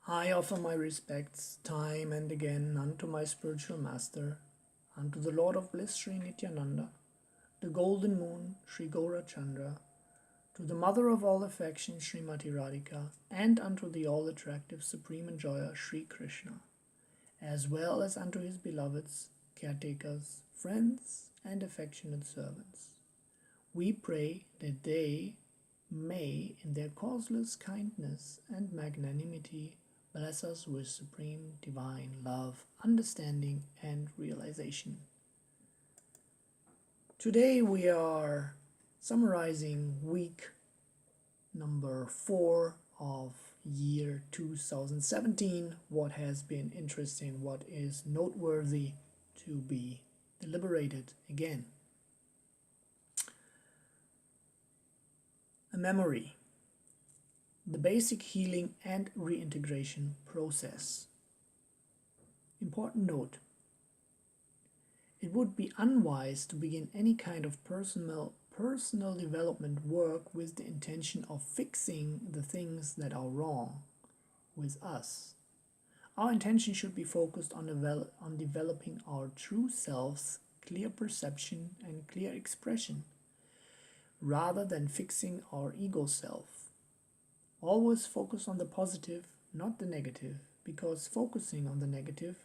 I offer my respects time and again unto my spiritual master, unto the Lord of Bliss Sri Nityananda, the Golden Moon Sri Gaurachandra, to the Mother of all affection Srimati Radhika, and unto the all-attractive Supreme Enjoyer Sri Krishna, as well as unto his beloveds, caretakers, friends, and affectionate servants. We pray that they may, in their causeless kindness and magnanimity, bless us with supreme divine love, understanding, and realization. Today we are summarizing week number 4 of year 2017, what has been interesting, what is noteworthy to be deliberated again. A memory. The basic healing and reintegration process. Important note. It would be unwise to begin any kind of personal development work with the intention of fixing the things that are wrong with us. Our intention should be focused on developing our true self's clear perception and clear expression, rather than fixing our ego self. Always focus on the positive, not the negative, because focusing on the negative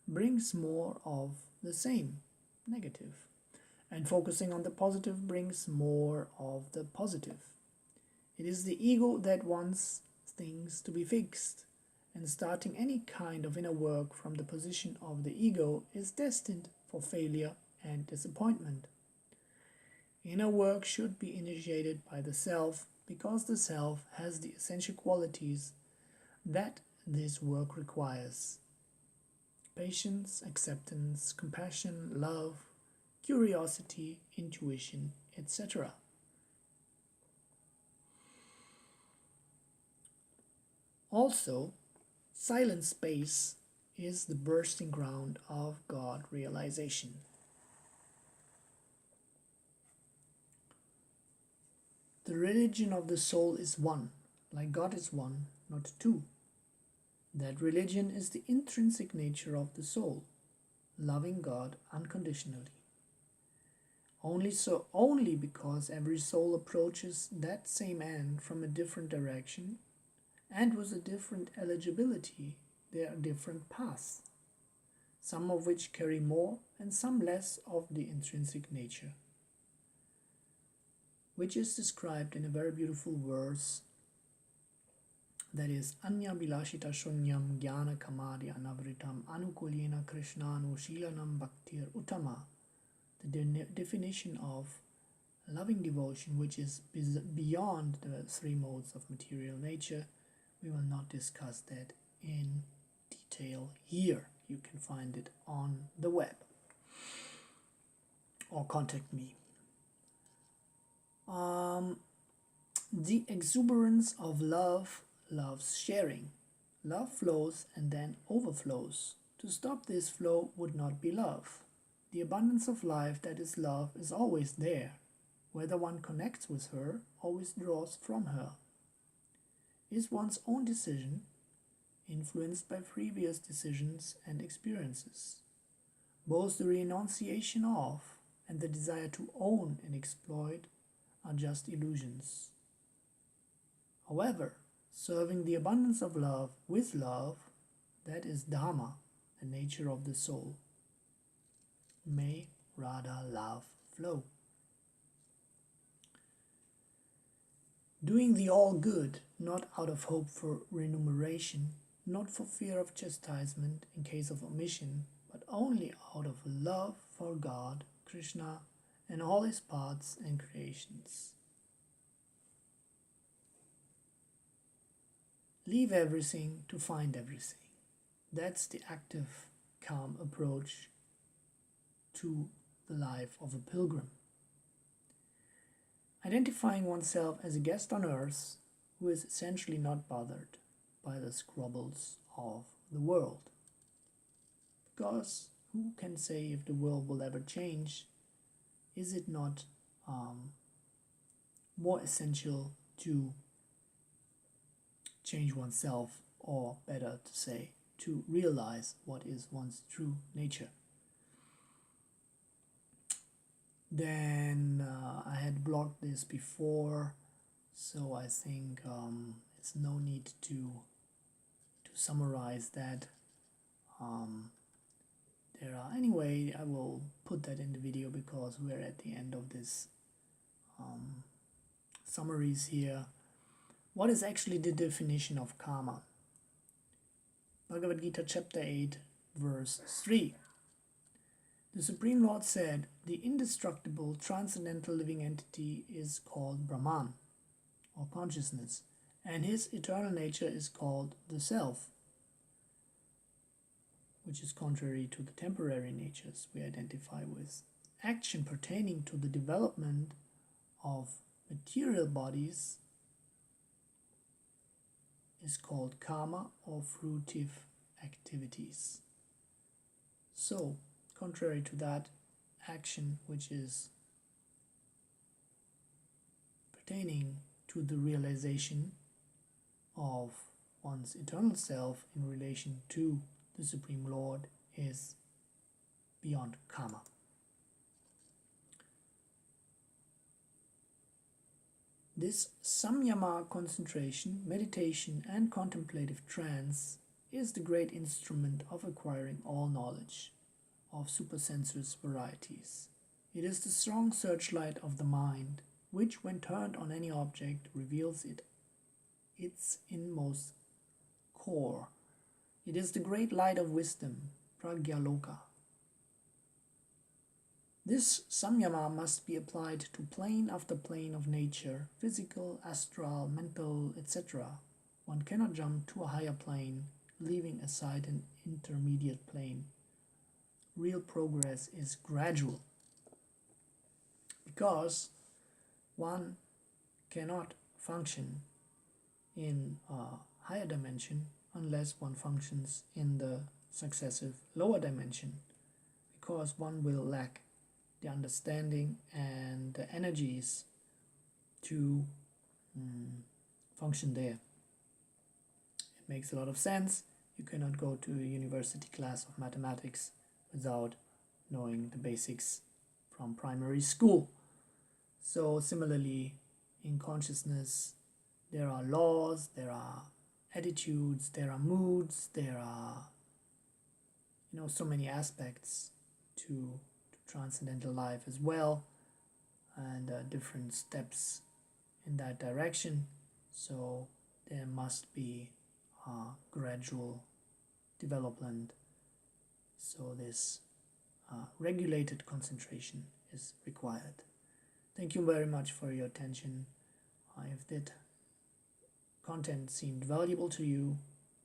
brings more of the same negative, and focusing on the positive brings more of the positive. It is the ego that wants things to be fixed, and starting any kind of inner work from the position of the ego is destined for failure and disappointment. Inner work should be initiated by the self, because the self has the essential qualities that this work requires: patience, acceptance, compassion, love, curiosity, intuition, etc. Also, silent space is the bursting ground of God realization. The religion of the soul is one, like God is one, not two. That religion is the intrinsic nature of the soul, loving God unconditionally. Only because every soul approaches that same end from a different direction and with a different eligibility, there are different paths, some of which carry more and some less of the intrinsic nature, which is described in a very beautiful verse that is Anya Bilashita Shunyam Jnana Kamadi Anavritam Anukulyena Krishnanu Shilanam Bhaktir Uttama, the definition of loving devotion, which is beyond the three modes of material nature. We will not discuss that in detail here. You can find it on the web or contact me. The exuberance of love loves sharing. Love flows and then overflows. To stop this flow would not be love. The abundance of life that is love is always there, whether one connects with her or withdraws from her. Is one's own decision, influenced by previous decisions and experiences. Both the renunciation of and the desire to own and exploit are just illusions. However, serving the abundance of love with love, that is Dharma, the nature of the soul. May Radha love flow. Doing the all good, not out of hope for remuneration, not for fear of chastisement in case of omission, but only out of love for God, Krishna, and all his parts and creations. Leave everything to find everything. That's the active, calm approach to the life of a pilgrim. Identifying oneself as a guest on earth who is essentially not bothered by the squabbles of the world. Because who can say if the world will ever change? Is it not more essential to change oneself or better to say, to realize what is one's true nature. Then I had blocked this before, so I think it's no need to summarize that. Anyway, I will put that in the video because we're at the end of this summaries here. What is actually the definition of karma? Bhagavad Gita chapter 8 verse 3. The Supreme Lord said, the indestructible transcendental living entity is called Brahman, or consciousness, and his eternal nature is called the Self, which is contrary to the temporary natures we identify with. Action pertaining to the development of material bodies is called karma, or fruitive activities. So, contrary to that, action which is pertaining to the realization of one's eternal self in relation to the Supreme Lord is beyond karma. This samyama, concentration, meditation and contemplative trance is the great instrument of acquiring all knowledge of supersensuous varieties. It is the strong searchlight of the mind, which when turned on any object reveals its inmost core. It is the great light of wisdom, pragyaloka. This samyama must be applied to plane after plane of nature, physical, astral, mental, etc. One cannot jump to a higher plane, leaving aside an intermediate plane. Real progress is gradual, because one cannot function in a higher dimension unless one functions in the successive lower dimension, because one will lack the understanding and the energies to function there. It makes a lot of sense. You cannot go to a university class of mathematics without knowing the basics from primary school. So similarly, in consciousness, there are laws, there are attitudes, there are moods, there are so many aspects to transcendental life as well, and different steps in that direction. So there must be gradual development. So this regulated concentration is required. Thank you very much for your attention. If that content seemed valuable to you,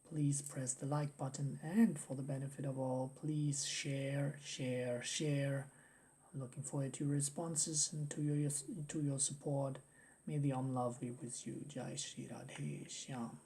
please press the like button, and for the benefit of all, please share. I'm looking forward to your responses and to your support. May the Om Love be with you. Jai Shri Radhe Shyam.